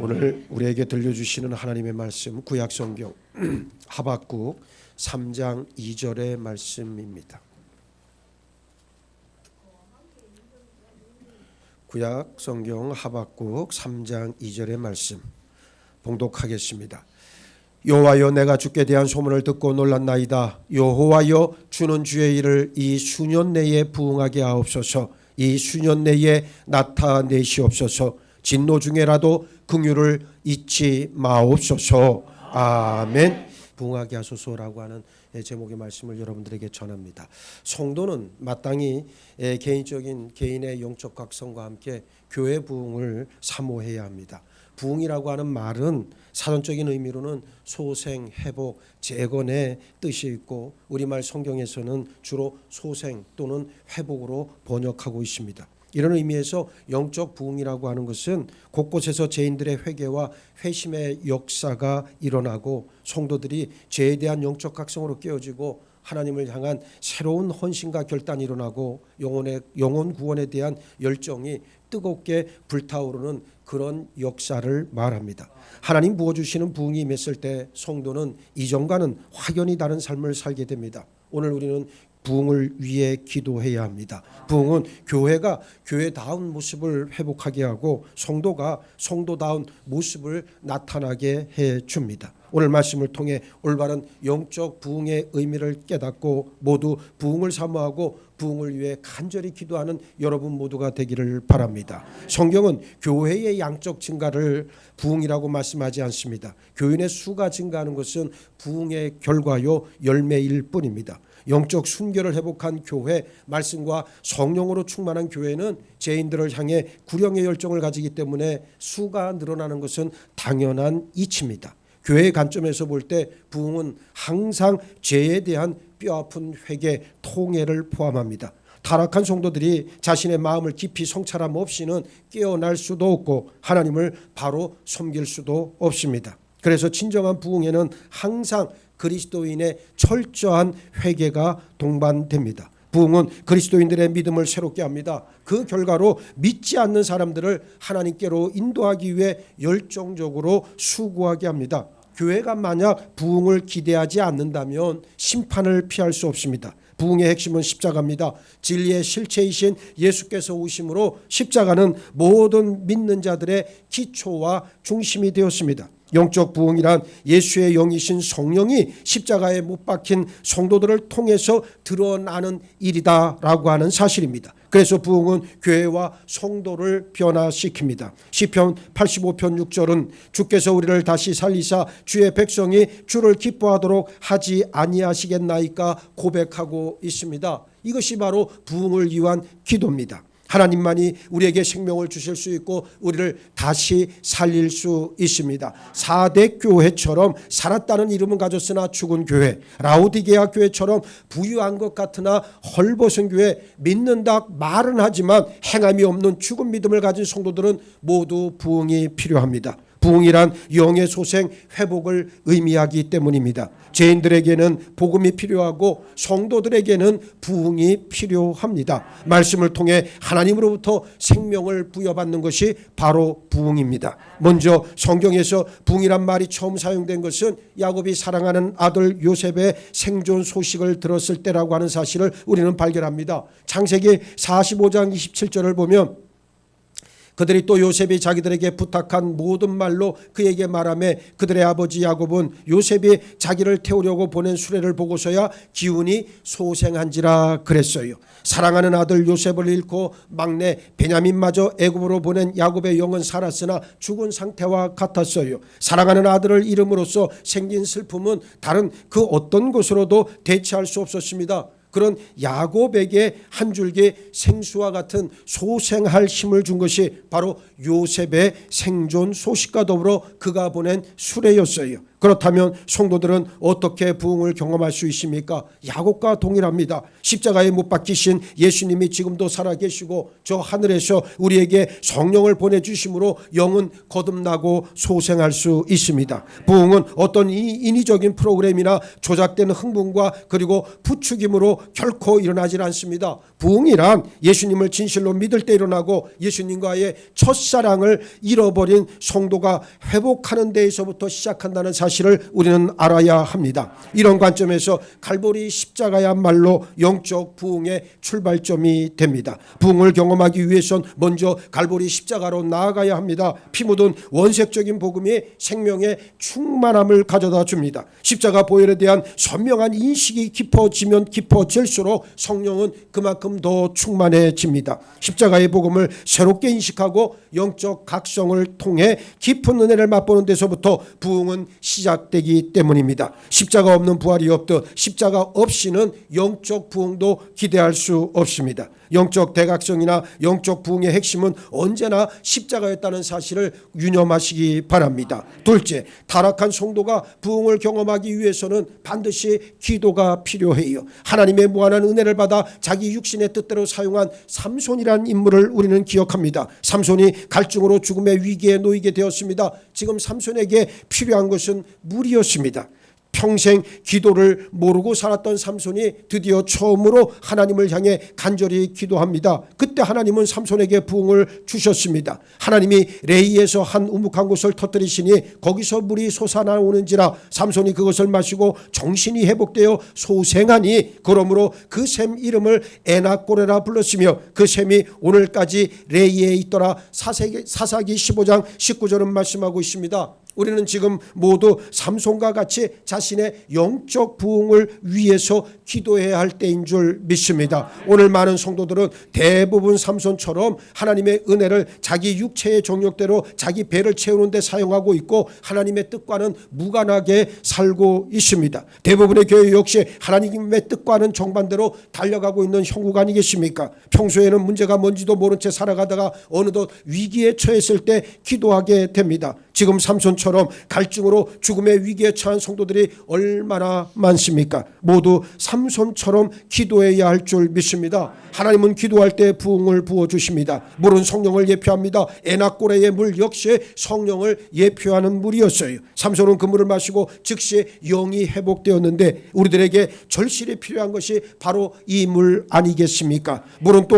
오늘 우리에게 들려주시는 하나님의 말씀 구약성경 하박국 3장 2절의 말씀입니다. 구약성경 하박국 3장 2절의 말씀 봉독하겠습니다. 여호와여, 내가 주께 대한 소문을 듣고 놀랐나이다. 여호와여, 주는 주의 일을 이 수년 내에 부응하게 하옵소서. 이 수년 내에 나타내시옵소서. 진노 중에라도 긍휼을 잊지 마옵소서. 아멘. 부응하게 하소서라고 하는 제목의 말씀을 여러분들에게 전합니다. 성도는 마땅히 개인적인 개인의 영적 각성과 함께 교회 부응을 사모해야 합니다. 부응이라고 하는 말은 사전적인 의미로는 소생, 회복, 재건의 뜻이 있고 우리말 성경에서는 주로 소생 또는 회복으로 번역하고 있습니다. 이런 의미에서 영적 부흥이라고 하는 것은 곳곳에서 죄인들의 회개와 회심의 역사가 일어나고 성도들이 죄에 대한 영적 각성으로 깨어지고 하나님을 향한 새로운 헌신과 결단이 일어나고 영혼 구원에 대한 열정이 뜨겁게 불타오르는 그런 역사를 말합니다. 하나님 부어주시는 부흥이 임했을 때 성도는 이전과는 확연히 다른 삶을 살게 됩니다. 오늘 우리는 부흥을 위해 기도해야 합니다. 부흥은 교회가 교회다운 모습을 회복하게 하고 성도가 성도다운 모습을 나타나게 해줍니다. 오늘 말씀을 통해 올바른 영적 부흥의 의미를 깨닫고 모두 부흥을 사모하고 부흥을 위해 간절히 기도하는 여러분 모두가 되기를 바랍니다. 성경은 교회의 양적 증가를 부흥이라고 말씀하지 않습니다. 교인의 수가 증가하는 것은 부흥의 결과요 열매일 뿐입니다. 영적 순결을 회복한 교회, 말씀과 성령으로 충만한 교회는 죄인들을 향해 구령의 열정을 가지기 때문에 수가 늘어나는 것은 당연한 이치입니다. 교회의 관점에서 볼 때 부흥은 항상 죄에 대한 뼈아픈 회개, 통회를 포함합니다. 타락한 성도들이 자신의 마음을 깊이 성찰함 없이는 깨어날 수도 없고 하나님을 바로 섬길 수도 없습니다. 그래서 진정한 부흥에는 항상 그리스도인의 철저한 회개가 동반됩니다. 부흥은 그리스도인들의 믿음을 새롭게 합니다. 그 결과로 믿지 않는 사람들을 하나님께로 인도하기 위해 열정적으로 수고하게 합니다. 교회가 만약 부흥을 기대하지 않는다면 심판을 피할 수 없습니다. 부흥의 핵심은 십자가입니다. 진리의 실체이신 예수께서 오심으로 십자가는 모든 믿는 자들의 기초와 중심이 되었습니다. 영적 부흥이란 예수의 영이신 성령이 십자가에 못 박힌 성도들을 통해서 드러나는 일이다라고 하는 사실입니다. 그래서 부흥은 교회와 성도를 변화시킵니다. 시편 85편 6절은 주께서 우리를 다시 살리사 주의 백성이 주를 기뻐하도록 하지 아니하시겠나이까 고백하고 있습니다. 이것이 바로 부흥을 위한 기도입니다. 하나님만이 우리에게 생명을 주실 수 있고 우리를 다시 살릴 수 있습니다. 4대 교회처럼 살았다는 이름은 가졌으나 죽은 교회, 라오디게아 교회처럼 부유한 것 같으나 헐벗은 교회, 믿는다 말은 하지만 행함이 없는 죽은 믿음을 가진 성도들은 모두 부흥이 필요합니다. 부흥이란 영의 소생, 회복을 의미하기 때문입니다. 죄인들에게는 복음이 필요하고 성도들에게는 부흥이 필요합니다. 말씀을 통해 하나님으로부터 생명을 부여받는 것이 바로 부흥입니다. 먼저 성경에서 부흥이란 말이 처음 사용된 것은 야곱이 사랑하는 아들 요셉의 생존 소식을 들었을 때라고 하는 사실을 우리는 발견합니다. 창세기 45장 27절을 보면 그들이 또 요셉이 자기들에게 부탁한 모든 말로 그에게 말하며 그들의 아버지 야곱은 요셉이 자기를 태우려고 보낸 수레를 보고서야 기운이 소생한지라 그랬어요. 사랑하는 아들 요셉을 잃고 막내 베냐민마저 애굽으로 보낸 야곱의 영은 살았으나 죽은 상태와 같았어요. 사랑하는 아들을 잃음으로써 생긴 슬픔은 다른 그 어떤 것으로도 대체할 수 없었습니다. 그런 야곱에게 한 줄기 생수와 같은 소생할 힘을 준 것이 바로 요셉의 생존 소식과 더불어 그가 보낸 수레였어요. 그렇다면 성도들은 어떻게 부흥을 경험할 수 있습니까? 야곱과 동일합니다. 십자가에 못 박히신 예수님이 지금도 살아계시고 저 하늘에서 우리에게 성령을 보내주심으로 영은 거듭나고 소생할 수 있습니다. 부흥은 어떤 인위적인 프로그램이나 조작된 흥분과 그리고 부추김으로 결코 일어나질 않습니다. 부흥이란 예수님을 진실로 믿을 때 일어나고 예수님과의 첫사랑을 잃어버린 성도가 회복하는 데에서부터 시작한다는 사실을 우리는 알아야 합니다. 이런 관점에서 갈보리 십자가야말로 영적 부흥의 출발점이 됩니다. 부흥을 경험하기 위해선 먼저 갈보리 십자가로 나아가야 합니다. 피 묻은 원색적인 복음이 생명의 충만함을 가져다 줍니다. 십자가 보혈에 대한 선명한 인식이 깊어지면 깊어질수록 성령은 그만큼 더 충만해집니다. 십자가의 복음을 새롭게 인식하고 영적 각성을 통해 깊은 은혜를 맛보는 데서부터 부흥은 시작되기 때문입니다. 십자가 없는 부활이 없듯 십자가 없이는 영적 부흥도 기대할 수 없습니다. 영적 대각성이나 영적 부흥의 핵심은 언제나 십자가였다는 사실을 유념하시기 바랍니다. 둘째, 타락한 성도가 부흥을 경험하기 위해서는 반드시 기도가 필요해요. 하나님의 무한한 은혜를 받아 자기 육신의 뜻대로 사용한 삼손이라는 인물을 우리는 기억합니다. 삼손이 갈증으로 죽음의 위기에 놓이게 되었습니다. 지금 삼손에게 필요한 것은 물이었습니다. 평생 기도를 모르고 살았던 삼손이 드디어 처음으로 하나님을 향해 간절히 기도합니다. 그때 하나님은 삼손에게 부흥을 주셨습니다. 하나님이 레이에서 한 우묵한 곳을 터뜨리시니 거기서 물이 솟아나오는지라 삼손이 그것을 마시고 정신이 회복되어 소생하니 그러므로 그 샘 이름을 에나꼬레라 불렀으며 그 샘이 오늘까지 레이에 있더라. 사사기 15장 19절은 말씀하고 있습니다. 우리는 지금 모두 삼손과 같이 자신의 영적 부흥을 위해서 기도해야 할 때인 줄 믿습니다. 오늘 많은 성도들은 대부분 삼손처럼 하나님의 은혜를 자기 육체의 정욕대로 자기 배를 채우는 데 사용하고 있고 하나님의 뜻과는 무관하게 살고 있습니다. 대부분의 교회 역시 하나님의 뜻과는 정반대로 달려가고 있는 형국 아니겠습니까? 평소에는 문제가 뭔지도 모른 채 살아가다가 어느덧 위기에 처했을 때 기도하게 됩니다. 지금 삼손처럼 갈증으로 죽음의 위기에 처한 성도들이 얼마나 많습니까? 모두 삼손처럼 기도해야 할 줄 믿습니다. 하나님은 기도할 때 부흥을 부어주십니다. 물은 성령을 예표합니다. 에나꼬레의 물 역시 성령을 예표하는 물이었어요. 삼손은 그 물을 마시고 즉시 영이 회복되었는데 우리들에게 절실히 필요한 것이 바로 이 물 아니겠습니까? 물은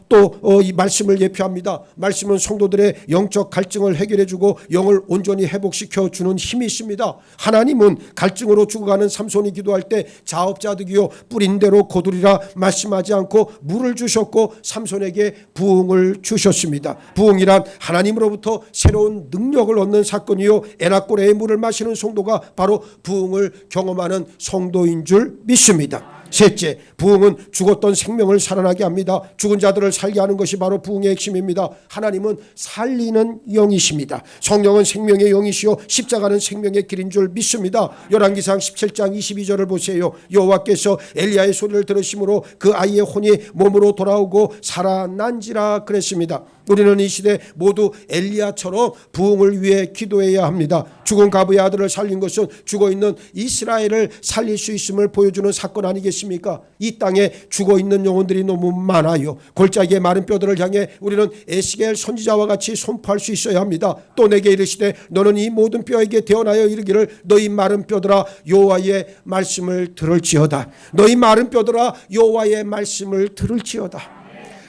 또 이 말씀을 예표합니다. 말씀은 성도들의 영적 갈증을 해결해주고 영을 온전히 회복시켜주는 힘이 있습니다. 하나님은 갈증으로 죽어가는 삼손이 기도할 때 자업자득이요 뿌린 대로 거두리라 말씀하지 않고 물을 주셨고 삼손에게 부흥을 주셨습니다. 부흥이란 하나님으로부터 새로운 능력을 얻는 사건이요 에나꼬레의 물을 마시는 성도가 바로 부흥을 경험하는 성도인 줄 믿습니다. 셋째, 부흥은 죽었던 생명을 살아나게 합니다. 죽은 자들을 살게 하는 것이 바로 부흥의 핵심입니다. 하나님은 살리는 영이십니다. 성령은 생명의 영이시요 십자가는 생명의 길인 줄 믿습니다. 열왕기상 17장 22절을 보세요. 여호와께서 엘리야의 소리를 들으심으로 그 아이의 혼이 몸으로 돌아오고 살아난지라 그랬습니다. 우리는 이 시대 모두 엘리야처럼 부흥을 위해 기도해야 합니다. 죽은 가부의 아들을 살린 것은 죽어있는 이스라엘을 살릴 수 있음을 보여주는 사건 아니겠습니까? 이 땅에 죽어있는 영혼들이 너무 많아요. 골짜기의 마른 뼈들을 향해 우리는 에스겔 선지자와 같이 선포할 수 있어야 합니다. 또 내게 이르시되 너는 이 모든 뼈에게 대언하여 이르기를 너희 마른 뼈들아 여호와의 말씀을 들을지어다. 너희 마른 뼈들아 여호와의 말씀을 들을지어다.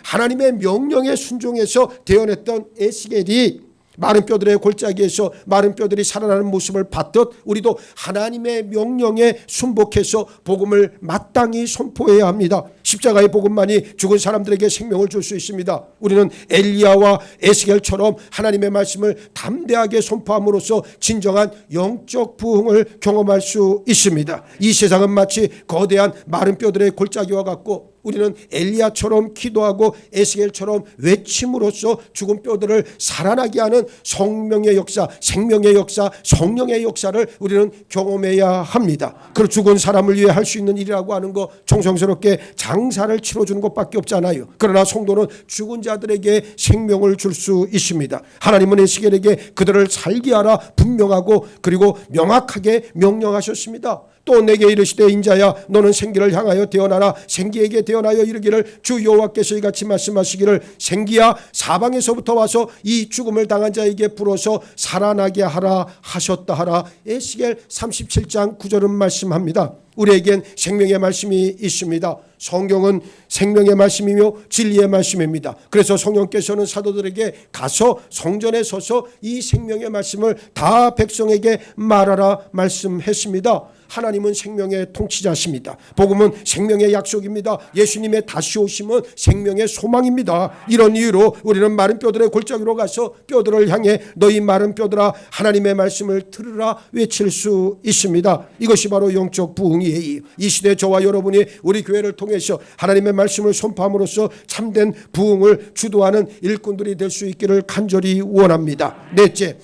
하나님의 명령에 순종해서 대언했던 에스겔이 마른 뼈들의 골짜기에서 마른 뼈들이 살아나는 모습을 봤듯 우리도 하나님의 명령에 순복해서 복음을 마땅히 선포해야 합니다. 십자가의 복음만이 죽은 사람들에게 생명을 줄 수 있습니다. 우리는 엘리야와 에스겔처럼 하나님의 말씀을 담대하게 선포함으로써 진정한 영적 부흥을 경험할 수 있습니다. 이 세상은 마치 거대한 마른 뼈들의 골짜기와 같고 우리는 엘리야처럼 기도하고 에스겔처럼 외침으로써 죽은 뼈들을 살아나게 하는 성령의 역사, 생명의 역사, 성령의 역사를 우리는 경험해야 합니다. 그 죽은 사람을 위해 할 수 있는 일이라고 하는 거 정성스럽게 장사를 치러주는 것밖에 없잖아요. 그러나 성도는 죽은 자들에게 생명을 줄 수 있습니다. 하나님은 에스겔에게 그들을 살게 하라 분명하고 그리고 명확하게 명령하셨습니다. 또 내게 이르시되 인자야 너는 생기를 향하여 태어나라. 생기에게 태어나여 이르기를 주 여호와께서 이같이 말씀하시기를 생기야 사방에서부터 와서 이 죽음을 당한 자에게 불어서 살아나게 하라 하셨다 하라. 에스겔 37장 9절은 말씀합니다. 우리에겐 생명의 말씀이 있습니다. 성경은 생명의 말씀이며 진리의 말씀입니다. 그래서 성령께서는 사도들에게 가서 성전에 서서 이 생명의 말씀을 다 백성에게 말하라 말씀했습니다. 하나님은 생명의 통치자십니다. 복음은 생명의 약속입니다. 예수님의 다시 오심은 생명의 소망입니다. 이런 이유로 우리는 마른 뼈들의 골짜기로 가서 뼈들을 향해 너희 마른 뼈들아 하나님의 말씀을 들으라 외칠 수 있습니다. 이것이 바로 영적 부흥이에요. 이 시대 저와 여러분이 우리 교회를 통해서 하나님의 말씀을 선포함으로써 참된 부흥을 주도하는 일꾼들이 될 수 있기를 간절히 원합니다. 넷째,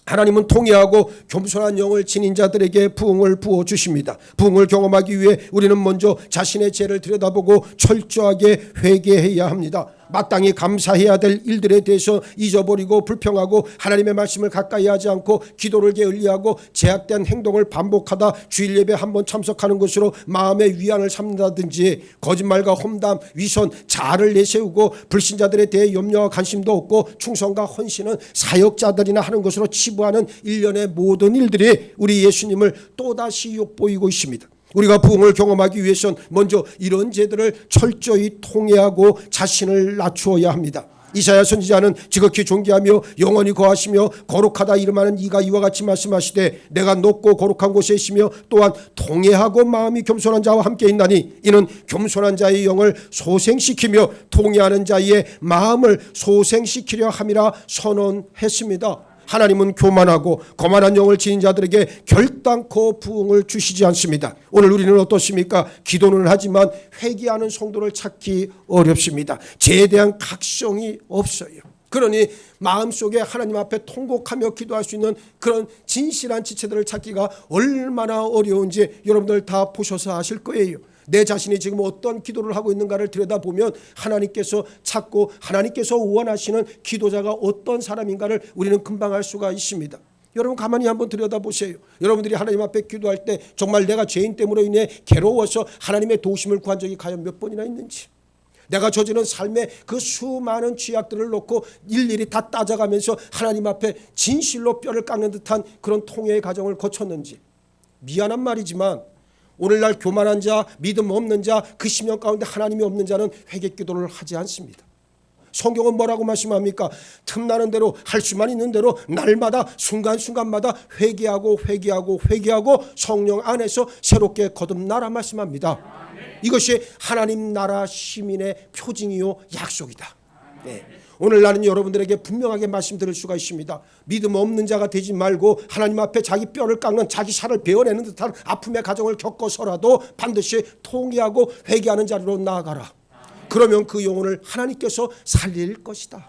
하나님은 통회하고 겸손한 영을 지닌 자들에게 부흥을 부어주십니다. 부흥을 경험하기 위해 우리는 먼저 자신의 죄를 들여다보고 철저하게 회개해야 합니다. 마땅히 감사해야 될 일들에 대해서 잊어버리고 불평하고 하나님의 말씀을 가까이 하지 않고 기도를 게을리하고 제약된 행동을 반복하다 주일 예배 한번 참석하는 것으로 마음의 위안을 삼는다든지 거짓말과 험담, 위선, 자아를 내세우고 불신자들에 대해 염려와 관심도 없고 충성과 헌신은 사역자들이나 하는 것으로 치부하는 일련의 모든 일들이 우리 예수님을 또다시 욕보이고 있습니다. 우리가 부흥을 경험하기 위해선 먼저 이런 죄들을 철저히 통회하고 자신을 낮추어야 합니다. 이사야 선지자는 지극히 존귀하며 영원히 거하시며 거룩하다 이름하는 이가 이와 같이 말씀하시되 내가 높고 거룩한 곳에 있으며 또한 통회하고 마음이 겸손한 자와 함께 있나니 이는 겸손한 자의 영을 소생시키며 통회하는 자의 마음을 소생시키려 함이라 선언했습니다. 하나님은 교만하고 거만한 영을 지닌 자들에게 결단코 부흥을 주시지 않습니다. 오늘 우리는 어떻습니까? 기도는 하지만 회개하는 성도를 찾기 어렵습니다. 죄에 대한 각성이 없어요. 그러니 마음속에 하나님 앞에 통곡하며 기도할 수 있는 그런 진실한 지체들을 찾기가 얼마나 어려운지 여러분들 다 보셔서 아실 거예요. 내 자신이 지금 어떤 기도를 하고 있는가를 들여다보면 하나님께서 찾고 하나님께서 원하시는 기도자가 어떤 사람인가를 우리는 금방 알 수가 있습니다. 여러분 가만히 한번 들여다보세요. 여러분들이 하나님 앞에 기도할 때 정말 내가 죄인 때문에 인해 괴로워서 하나님의 도우심을 구한 적이 과연 몇 번이나 있는지, 내가 저지른 삶의 그 수많은 죄악들을 놓고 일일이 다 따져가면서 하나님 앞에 진실로 뼈를 깎는 듯한 그런 통회의 과정을 거쳤는지, 미안한 말이지만 오늘날 교만한 자, 믿음 없는 자, 그 심령 가운데 하나님이 없는 자는 회개 기도를 하지 않습니다. 성경은 뭐라고 말씀합니까? 틈나는 대로 할 수만 있는 대로 날마다 순간순간마다 회개하고 성령 안에서 새롭게 거듭나라 말씀합니다. 이것이 하나님 나라 시민의 표징이요 약속이다. 네. 오늘 나는 여러분들에게 분명하게 말씀드릴 수가 있습니다. 믿음 없는 자가 되지 말고 하나님 앞에 자기 뼈를 깎는, 자기 살을 베어내는 듯한 아픔의 과정을 겪어서라도 반드시 통회하고 회개하는 자리로 나아가라. 그러면 그 영혼을 하나님께서 살릴 것이다.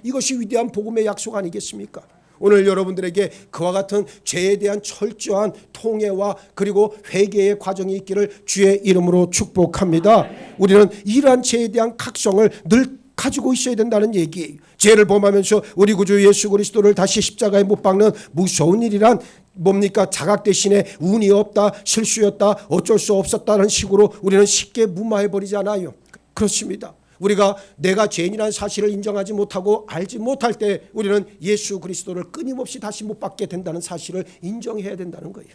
이것이 위대한 복음의 약속 아니겠습니까? 오늘 여러분들에게 그와 같은 죄에 대한 철저한 통회와 그리고 회개의 과정이 있기를 주의 이름으로 축복합니다. 우리는 이러한 죄에 대한 각성을 늘 가지고 있어야 된다는 얘기예요. 죄를 범하면서 우리 구주 예수 그리스도를 다시 십자가에 못 박는 무서운 일이란 뭡니까? 자각 대신에 운이 없다, 실수였다, 어쩔 수 없었다는 식으로 우리는 쉽게 무마해버리잖아요. 그렇습니다. 우리가 내가 죄인이라는 사실을 인정하지 못하고 알지 못할 때 우리는 예수 그리스도를 끊임없이 다시 못 박게 된다는 사실을 인정해야 된다는 거예요.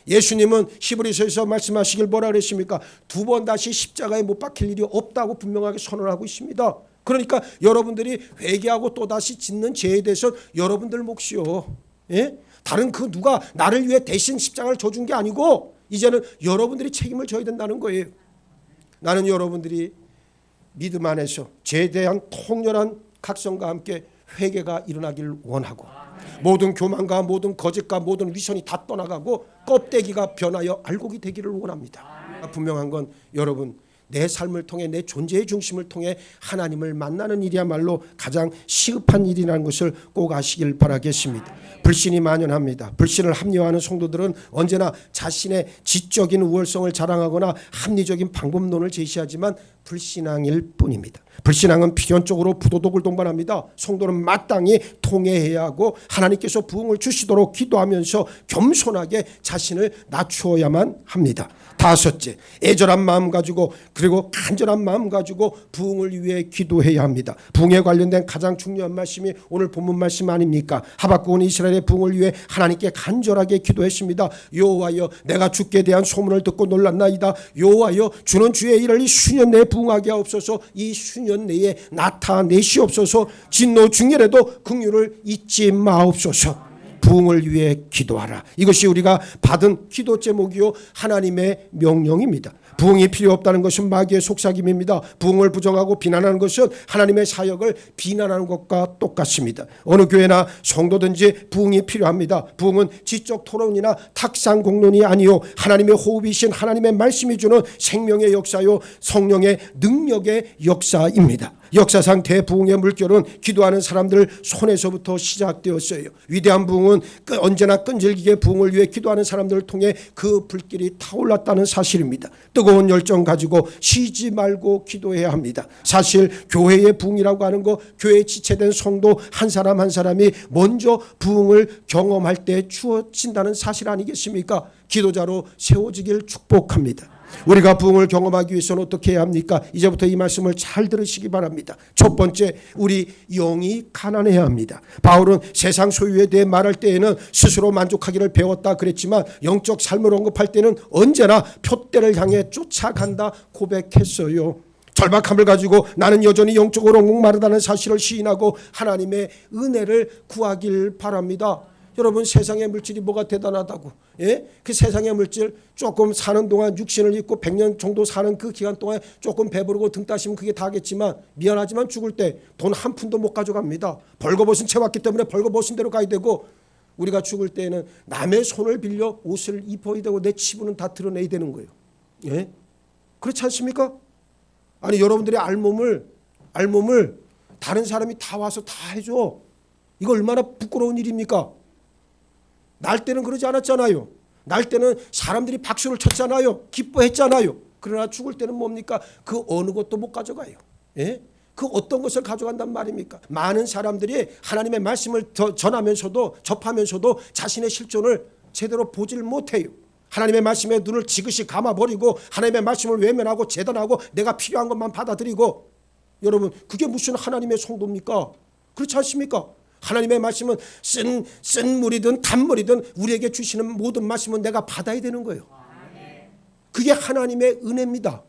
예수님은 히브리서에서 말씀하시길 뭐라 그랬습니까? 2번 다시 십자가에 못 박힐 일이 없다고 분명하게 선언하고 있습니다. 그러니까 여러분들이 회개하고 또다시 짓는 죄에 대해서 여러분들 몫이요. 예? 다른 그 누가 나를 위해 대신 십자가를 져준 게 아니고 이제는 여러분들이 책임을 져야 된다는 거예요. 나는 여러분들이 믿음 안에서 죄에 대한 통렬한 각성과 함께 회개가 일어나기를 원하고 모든 교만과 모든 거짓과 모든 위선이 다 떠나가고 껍데기가 변하여 알곡이 되기를 원합니다. 분명한 건 여러분 내 삶을 통해 내 존재의 중심을 통해 하나님을 만나는 일이야말로 가장 시급한 일이라는 것을 꼭 아시길 바라겠습니다. 불신이 만연합니다. 불신을 합리화하는 성도들은 언제나 자신의 지적인 우월성을 자랑하거나 합리적인 방법론을 제시하지만 불신앙일 뿐입니다. 불신앙은 필연적으로 부도덕을 동반합니다. 성도는 마땅히 통회해야 하고 하나님께서 부흥을 주시도록 기도하면서 겸손하게 자신을 낮추어야만 합니다. 다섯째, 애절한 마음 가지고 그리고 간절한 마음 가지고 부흥을 위해 기도해야 합니다. 부흥에 관련된 가장 중요한 말씀이 오늘 본문 말씀 아닙니까? 하박국은 이스라엘의 부흥을 위해 하나님께 간절하게 기도했습니다. 여호와여, 내가 주께 대한 소문을 듣고 놀랐나이다. 여호와여, 주는 주의 일을 이 수년 내에 부흥하게 하옵소서. 이 수년 내에 나타내시옵소서. 진노 중일에도 긍휼을 잊지 마옵소서. 부흥을 위해 기도하라. 이것이 우리가 받은 기도 제목이요 하나님의 명령입니다. 부흥이 필요 없다는 것은 마귀의 속삭임입니다. 부흥을 부정하고 비난하는 것은 하나님의 사역을 비난하는 것과 똑같습니다. 어느 교회나 성도든지 부흥이 필요합니다. 부흥은 지적 토론이나 탁상 공론이 아니요 하나님의 호흡이신 하나님의 말씀이 주는 생명의 역사요 성령의 능력의 역사입니다. 역사상 대부흥의 물결은 기도하는 사람들 손에서부터 시작되었어요. 위대한 부흥은 언제나 끈질기게 부흥을 위해 기도하는 사람들을 통해 그 불길이 타올랐다는 사실입니다. 뜨거운 열정 가지고 쉬지 말고 기도해야 합니다. 사실 교회의 부흥이라고 하는 거, 교회에 지체된 성도 한 사람 한 사람이 먼저 부흥을 경험할 때 주어진다는 사실 아니겠습니까? 기도자로 세워지길 축복합니다. 우리가 부흥을 경험하기 위해서는 어떻게 해야 합니까? 이제부터 이 말씀을 잘 들으시기 바랍니다. 첫 번째, 우리 영이 가난해야 합니다. 바울은 세상 소유에 대해 말할 때에는 스스로 만족하기를 배웠다 그랬지만 영적 삶을 언급할 때는 언제나 표대를 향해 쫓아간다 고백했어요. 절박함을 가지고 나는 여전히 영적으로 목마르다는 사실을 시인하고 하나님의 은혜를 구하길 바랍니다. 여러분, 세상의 물질이 뭐가 대단하다고? 예? 그 세상의 물질 조금 사는 동안 육신을 입고 100년 정도 사는 그 기간 동안 조금 배부르고 등 따시면 그게 다겠지만 미안하지만 죽을 때 돈 한 푼도 못 가져갑니다. 벌거벗은 채 왔기 때문에 벌거벗은 대로 가야 되고 우리가 죽을 때에는 남의 손을 빌려 옷을 입어야 되고 내 치부는 다 드러내야 되는 거예요. 예? 그렇지 않습니까? 아니 여러분들의 알몸을 다른 사람이 다 와서 다 해줘. 이거 얼마나 부끄러운 일입니까? 날 때는 그러지 않았잖아요. 날 때는 사람들이 박수를 쳤잖아요. 기뻐했잖아요. 그러나 죽을 때는 뭡니까? 그 어느 것도 못 가져가요. 예? 그 어떤 것을 가져간단 말입니까? 많은 사람들이 하나님의 말씀을 접하면서도 자신의 실존을 제대로 보질 못해요. 하나님의 말씀에 눈을 지그시 감아버리고 하나님의 말씀을 외면하고 재단하고 내가 필요한 것만 받아들이고, 여러분 그게 무슨 하나님의 성도입니까? 그렇지 않습니까? 하나님의 말씀은 쓴 물이든 단물이든 우리에게 주시는 모든 말씀은 내가 받아야 되는 거예요. 그게 하나님의 은혜입니다.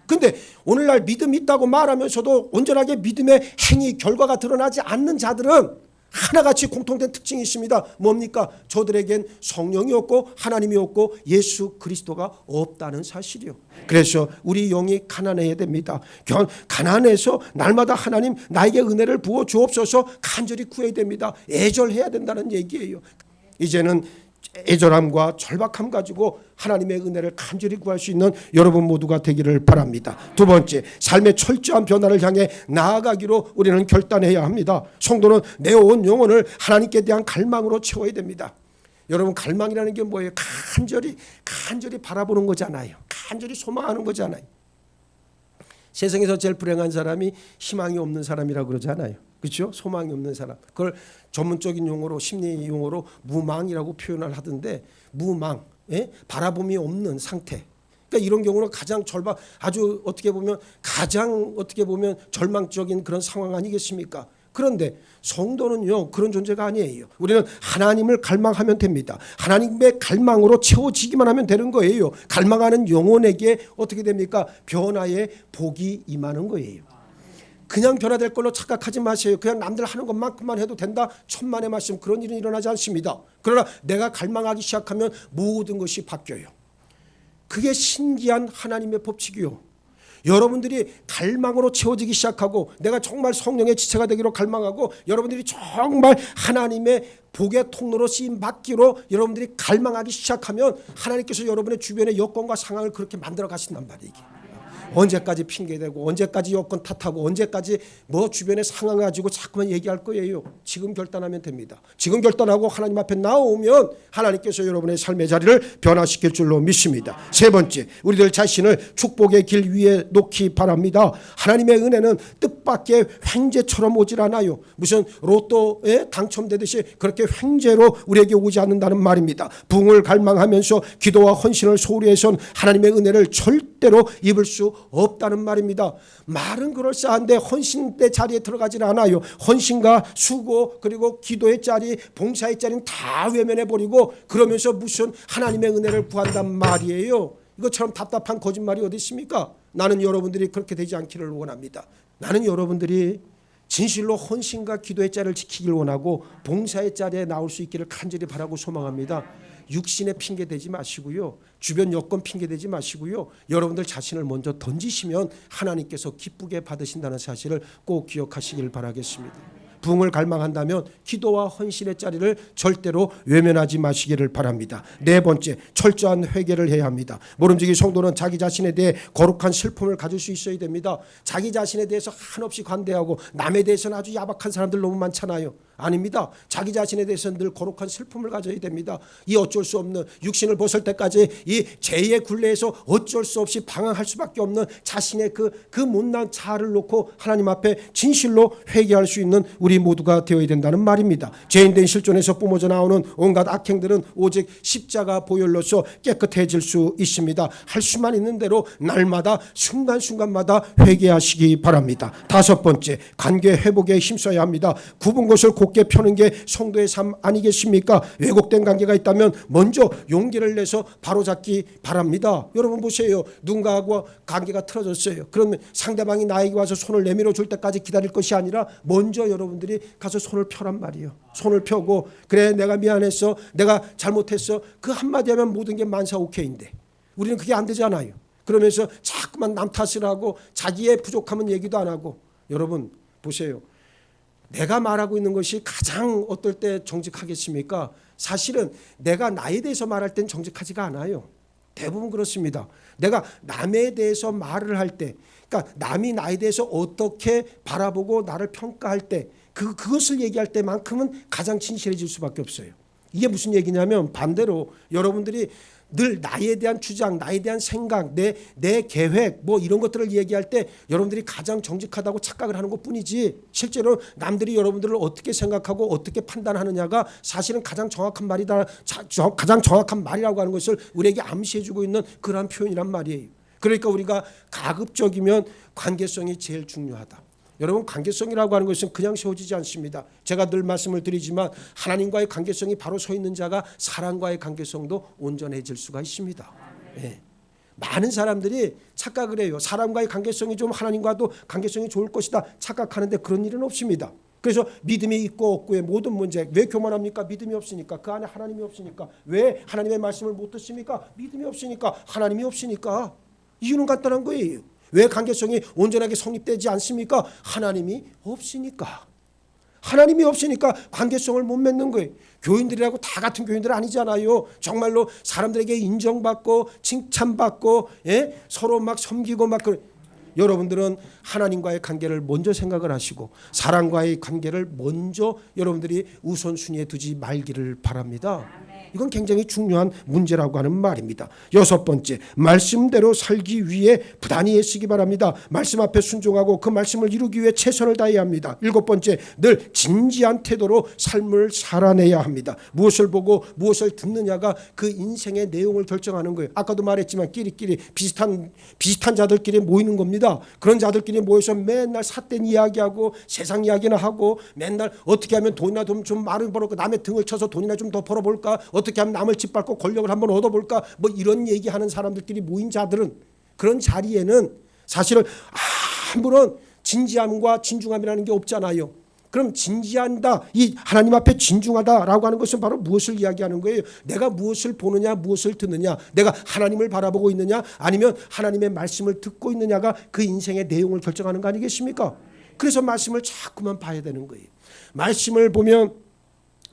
그런데 오늘날 믿음이 있다고 말하면서도 온전하게 믿음의 행위 결과가 드러나지 않는 자들은 하나같이 공통된 특징이 있습니다. 뭡니까? 저들에겐 성령이 없고 하나님이 없고 예수 그리스도가 없다는 사실이요. 그래서 우리 영이 가난해야 됩니다. 가난해서 날마다 하나님 나에게 은혜를 부어 주옵소서 간절히 구해야 됩니다. 애절해야 된다는 얘기예요. 이제는 애절함과 절박함 가지고 하나님의 은혜를 간절히 구할 수 있는 여러분 모두가 되기를 바랍니다. 두 번째, 삶의 철저한 변화를 향해 나아가기로 우리는 결단해야 합니다. 성도는 내 온 영혼을 하나님께 대한 갈망으로 채워야 됩니다. 여러분, 갈망이라는 게 뭐예요? 간절히 바라보는 거잖아요. 간절히 소망하는 거잖아요. 세상에서 제일 불행한 사람이 희망이 없는 사람이라고 그러잖아요. 그렇죠? 소망이 없는 사람. 그걸 전문적인 용어로, 심리 용어로 무망이라고 표현을 하던데, 무망, 예? 바라봄이 없는 상태. 그러니까 이런 경우는 아주 가장 절망적인 그런 상황 아니겠습니까? 그런데 성도는요, 그런 존재가 아니에요. 우리는 하나님을 갈망하면 됩니다. 하나님의 갈망으로 채워지기만 하면 되는 거예요. 갈망하는 영혼에게 어떻게 됩니까? 변화의 복이 임하는 거예요. 그냥 변화될 걸로 착각하지 마세요. 그냥 남들 하는 것만큼만 해도 된다. 천만의 말씀, 그런 일은 일어나지 않습니다. 그러나 내가 갈망하기 시작하면 모든 것이 바뀌어요. 그게 신기한 하나님의 법칙이요. 여러분들이 갈망으로 채워지기 시작하고 내가 정말 성령의 지체가 되기로 갈망하고 여러분들이 정말 하나님의 복의 통로로 쓰임 받기로 여러분들이 갈망하기 시작하면 하나님께서 여러분의 주변의 여건과 상황을 그렇게 만들어 가신단 말이에요. 언제까지 핑계대고 언제까지 여건 탓하고 언제까지 뭐 주변의 상황 가지고 자꾸만 얘기할 거예요. 지금 결단하면 됩니다. 지금 결단하고 하나님 앞에 나오면 하나님께서 여러분의 삶의 자리를 변화시킬 줄로 믿습니다. 세 번째, 우리들 자신을 축복의 길 위에 놓기 바랍니다. 하나님의 은혜는 뜻밖의 횡재처럼 오질 않아요. 무슨 로또에 당첨되듯이 그렇게 횡재로 우리에게 오지 않는다는 말입니다. 부흥을 갈망하면서 기도와 헌신을 소홀히 해선 하나님의 은혜를 절대로 입을 수 없다는 말입니다. 말은 그럴싸한데 헌신의 자리에 들어가질 않아요. 헌신과 수고 그리고 기도의 자리, 봉사의 자리는 다 외면해버리고 그러면서 무슨 하나님의 은혜를 구한단 말이에요. 이것처럼 답답한 거짓말이 어디 있습니까? 나는 여러분들이 그렇게 되지 않기를 원합니다. 나는 여러분들이 진실로 헌신과 기도의 자리를 지키길 원하고 봉사의 자리에 나올 수 있기를 간절히 바라고 소망합니다. 육신의 핑계 대지 마시고요. 주변 여건 핑계 대지 마시고요. 여러분들 자신을 먼저 던지시면 하나님께서 기쁘게 받으신다는 사실을 꼭 기억하시길 바라겠습니다. 부흥을 갈망한다면 기도와 헌신의 자리를 절대로 외면하지 마시기를 바랍니다. 네 번째, 철저한 회개를 해야 합니다. 모름지기 성도는 자기 자신에 대해 거룩한 슬픔을 가질 수 있어야 됩니다. 자기 자신에 대해서 한없이 관대하고 남에 대해서는 아주 야박한 사람들 너무 많잖아요. 아닙니다. 자기 자신에 대해서는 늘 거룩한 슬픔을 가져야 됩니다. 이 어쩔 수 없는 육신을 벗을 때까지 이 죄의 굴레에서 어쩔 수 없이 방황할 수밖에 없는 자신의 그 못난 자아를 놓고 하나님 앞에 진실로 회개할 수 있는 우리 모두가 되어야 된다는 말입니다. 죄인된 실존에서 뿜어져 나오는 온갖 악행들은 오직 십자가 보혈로서 깨끗해질 수 있습니다. 할 수만 있는 대로 날마다 순간순간마다 회개하시기 바랍니다. 다섯 번째, 관계 회복에 힘써야 합니다. 굽은 것을 곧게 펴는 게 성도의 삶 아니겠습니까? 왜곡된 관계가 있다면 먼저 용기를 내서 바로잡기 바랍니다. 여러분 보세요. 누군가하고 관계가 틀어졌어요. 그러면 상대방이 나에게 와서 손을 내밀어 줄 때까지 기다릴 것이 아니라 먼저 여러분들이 가서 손을 펴란 말이에요. 손을 펴고 그래 내가 미안했어. 내가 잘못했어. 그 한마디 하면 모든 게 만사 오케이인데 우리는 그게 안 되잖아요. 그러면서 자꾸만 남 탓을 하고 자기의 부족함은 얘기도 안 하고 여러분 보세요. 내가 말하고 있는 것이 가장 어떨 때 정직하겠습니까? 사실은 내가 나에 대해서 말할 땐 정직하지가 않아요. 대부분 그렇습니다. 내가 남에 대해서 말을 할 때, 그러니까 남이 나에 대해서 어떻게 바라보고 나를 평가할 때, 그것을 얘기할 때만큼은 가장 진실해질 수밖에 없어요. 이게 무슨 얘기냐면 반대로 여러분들이 늘 나에 대한 주장, 나에 대한 생각, 내 계획 뭐 이런 것들을 얘기할 때 여러분들이 가장 정직하다고 착각을 하는 것뿐이지 실제로 남들이 여러분들을 어떻게 생각하고 어떻게 판단하느냐가 사실은 가장 정확한 말이다. 가장 정확한 말이라고 하는 것을 우리에게 암시해주고 있는 그러한 표현이란 말이에요. 그러니까 우리가 가급적이면 관계성이 제일 중요하다. 여러분 관계성이라고 하는 것은 그냥 세워지지 않습니다. 제가 늘 말씀을 드리지만 하나님과의 관계성이 바로 서 있는 자가 사람과의 관계성도 온전해질 수가 있습니다. 네. 많은 사람들이 착각을 해요. 사람과의 관계성이 좀 하나님과도 관계성이 좋을 것이다 착각하는데 그런 일은 없습니다. 그래서 믿음이 있고 없고의 모든 문제 왜 교만합니까? 믿음이 없으니까. 그 안에 하나님이 없으니까. 왜 하나님의 말씀을 못 듣습니까? 믿음이 없으니까. 하나님이 없으니까. 이유는 간단한 거예요. 왜 관계성이 온전하게 성립되지 않습니까? 하나님이 없으니까. 하나님이 없으니까 관계성을 못 맺는 거예요. 교인들이라고 다 같은 교인들 아니잖아요. 정말로 사람들에게 인정받고 칭찬받고 서로 막 섬기고 막 여러분들은 하나님과의 관계를 먼저 생각을 하시고 사람과의 관계를 먼저 여러분들이 우선순위에 두지 말기를 바랍니다. 이건 굉장히 중요한 문제라고 하는 말입니다. 여섯 번째, 말씀대로 살기 위해 부단히 애쓰기 바랍니다. 말씀 앞에 순종하고 그 말씀을 이루기 위해 최선을 다해야 합니다. 일곱 번째, 늘 진지한 태도로 삶을 살아내야 합니다. 무엇을 보고 무엇을 듣느냐가 그 인생의 내용을 결정하는 거예요. 아까도 말했지만 끼리끼리 비슷한 자들끼리 모이는 겁니다. 그런 자들끼리 모여서 맨날 삿된 이야기하고 세상 이야기나 하고 맨날 어떻게 하면 돈이나 좀 많이 벌었고 남의 등을 쳐서 돈이나 좀 더 벌어볼까, 어떻게 하면 남을 짓밟고 권력을 한번 얻어볼까, 뭐 이런 얘기하는 사람들끼리 모인 자들은 그런 자리에는 사실은 아무런 진지함과 진중함이라는 게 없잖아요. 그럼 진지한다, 이 하나님 앞에 진중하다라고 하는 것은 바로 무엇을 이야기하는 거예요? 내가 무엇을 보느냐, 무엇을 듣느냐, 내가 하나님을 바라보고 있느냐, 아니면 하나님의 말씀을 듣고 있느냐가 그 인생의 내용을 결정하는 거 아니겠습니까? 그래서 말씀을 자꾸만 봐야 되는 거예요. 말씀을 보면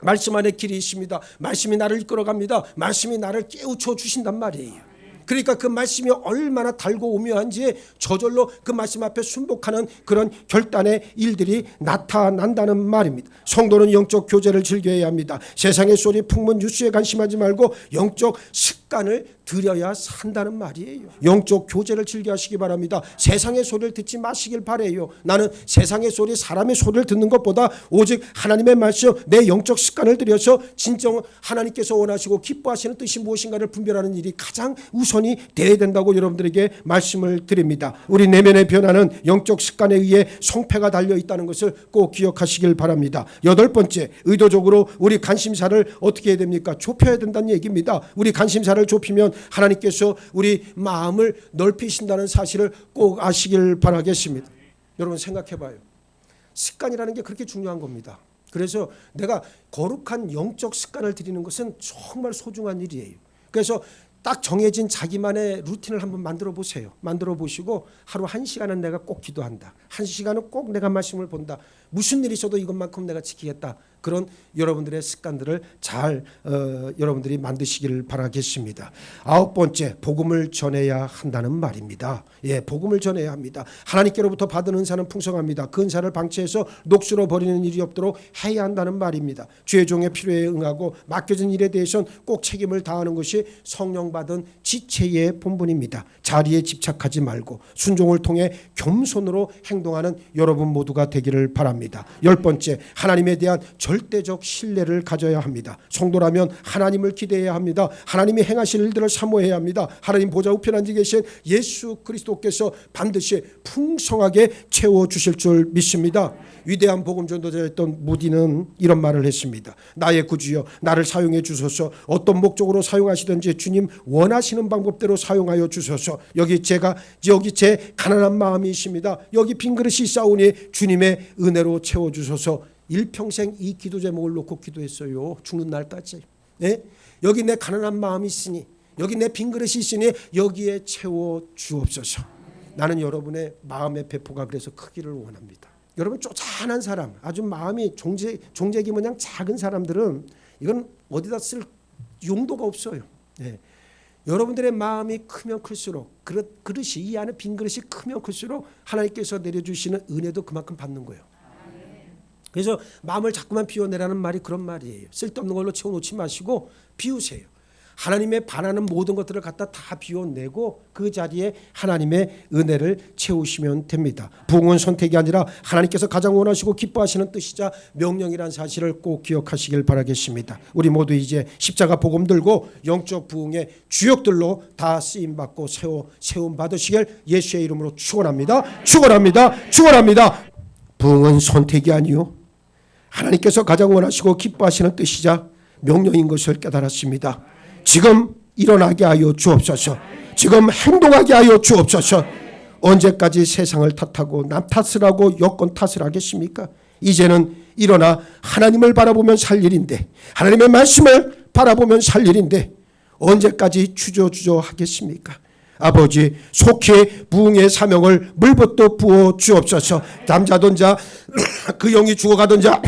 말씀 안에 길이 있습니다. 말씀이 나를 이끌어갑니다. 말씀이 나를 깨우쳐 주신단 말이에요. 그러니까 그 말씀이 얼마나 달고 오묘한지 저절로 그 말씀 앞에 순복하는 그런 결단의 일들이 나타난다는 말입니다. 성도는 영적 교제를 즐겨야 합니다. 세상의 소리, 풍문, 뉴스에 관심하지 말고 영적 습관을 들여야 산다는 말이에요. 영적 교제를 즐겨하시기 바랍니다. 세상의 소리를 듣지 마시길 바라요. 나는 세상의 소리, 사람의 소리를 듣는 것보다 오직 하나님의 말씀, 내 영적 습관을 들여서 진정 하나님께서 원하시고 기뻐하시는 뜻이 무엇인가를 분별하는 일이 가장 우선이 되어야 된다고 여러분들에게 말씀을 드립니다. 우리 내면의 변화는 영적 습관에 의해 성패가 달려있다는 것을 꼭 기억하시길 바랍니다. 8번째, 의도적으로 우리 관심사를 어떻게 해야 됩니까? 좁혀야 된다는 얘기입니다. 우리 관심사를 좁히면 하나님께서 우리 마음을 넓히신다는 사실을 꼭 아시길 바라겠습니다. 여러분 생각해 봐요. 습관이라는 게 그렇게 중요한 겁니다. 그래서 내가 거룩한 영적 습관을 들이는 것은 정말 소중한 일이에요. 그래서 딱 정해진 자기만의 루틴을 한번 만들어 보세요. 만들어 보시고 하루 1시간은 내가 꼭 기도한다. 1시간은 꼭 내가 말씀을 본다. 무슨 일이 있어도 이것만큼 내가 지키겠다. 그런 여러분들의 습관들을 잘 여러분들이 만드시기를 바라겠습니다. 9번째, 복음을 전해야 한다는 말입니다. 예, 복음을 전해야 합니다. 하나님께로부터 받은 은사는 풍성합니다. 그 은사를 방치해서 녹슬어 버리는 일이 없도록 해야 한다는 말입니다. 주의 종의 필요에 응하고 맡겨진 일에 대해서는 꼭 책임을 다하는 것이 성령 받은 지체의 본분입니다. 자리에 집착하지 말고 순종을 통해 겸손으로 행동하는 여러분 모두가 되기를 바랍니다. 10번째, 하나님에 대한 절대적 신뢰를 가져야 합니다. 성도라면 하나님을 기대해야 합니다. 하나님이 행하실 일들을 사모해야 합니다. 하나님 보좌 우편 앉아 계신 예수 그리스도께서 반드시 풍성하게 채워주실 줄 믿습니다. 위대한 복음 전도자였던 무디는 이런 말을 했습니다. 나의 구주여, 나를 사용해 주소서. 어떤 목적으로 사용하시든지 주님 원하시는 방법대로 사용하여 주소서. 여기 제 가난한 마음이 있습니다. 여기 빈 그릇이 있사오니 주님의 은혜로 채워주소서. 일평생 이 기도 제목을 놓고 기도했어요. 죽는 날까지. 네? 여기 내 가난한 마음이 있으니, 여기 내 빈 그릇이 있으니 여기에 채워 주옵소서. 나는 여러분의 마음의 배포가 그래서 크기를 원합니다. 여러분 쪼잔한 사람, 아주 마음이 종제기 모양 작은 사람들은 이건 어디다 쓸 용도가 없어요. 네. 여러분들의 마음이 크면 클수록, 그릇이, 이 안에 빈 그릇이 크면 클수록 하나님께서 내려주시는 은혜도 그만큼 받는 거예요. 그래서 마음을 자꾸만 비워내라는 말이 그런 말이에요. 쓸데없는 걸로 채워놓지 마시고 비우세요. 하나님의 반하는 모든 것들을 갖다 다 비워내고 그 자리에 하나님의 은혜를 채우시면 됩니다. 부흥은 선택이 아니라 하나님께서 가장 원하시고 기뻐하시는 뜻이자 명령이라는 사실을 꼭 기억하시길 바라겠습니다. 우리 모두 이제 십자가 복음 들고 영적 부흥의 주역들로 다 쓰임받고 세움 받으시길 예수의 이름으로 축원합니다. 축원합니다. 축원합니다. 부흥은 선택이 아니요, 하나님께서 가장 원하시고 기뻐하시는 뜻이자 명령인 것을 깨달았습니다. 지금 일어나게 하여 주옵소서. 지금 행동하게 하여 주옵소서. 언제까지 세상을 탓하고 남 탓을 하고 여건 탓을 하겠습니까? 이제는 일어나 하나님을 바라보면 살 일인데, 하나님의 말씀을 바라보면 살 일인데 언제까지 주저주저 하겠습니까? 아버지, 속히 부흥의 사명을 물붓도 부어 주옵소서. 잠자던 자, 그 영이 죽어가던 자,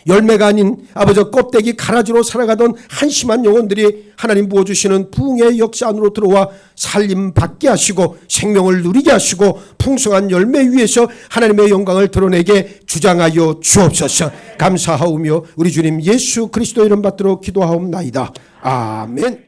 열매가 아닌 아버지 껍데기 가라지로 살아가던 한심한 영혼들이 하나님 부어주시는 부흥의 역사 안으로 들어와 살림 받게 하시고 생명을 누리게 하시고 풍성한 열매 위에서 하나님의 영광을 드러내게 주장하여 주옵소서. 감사하오며 우리 주님 예수 그리스도 이름 받들어 기도하옵나이다. 아멘.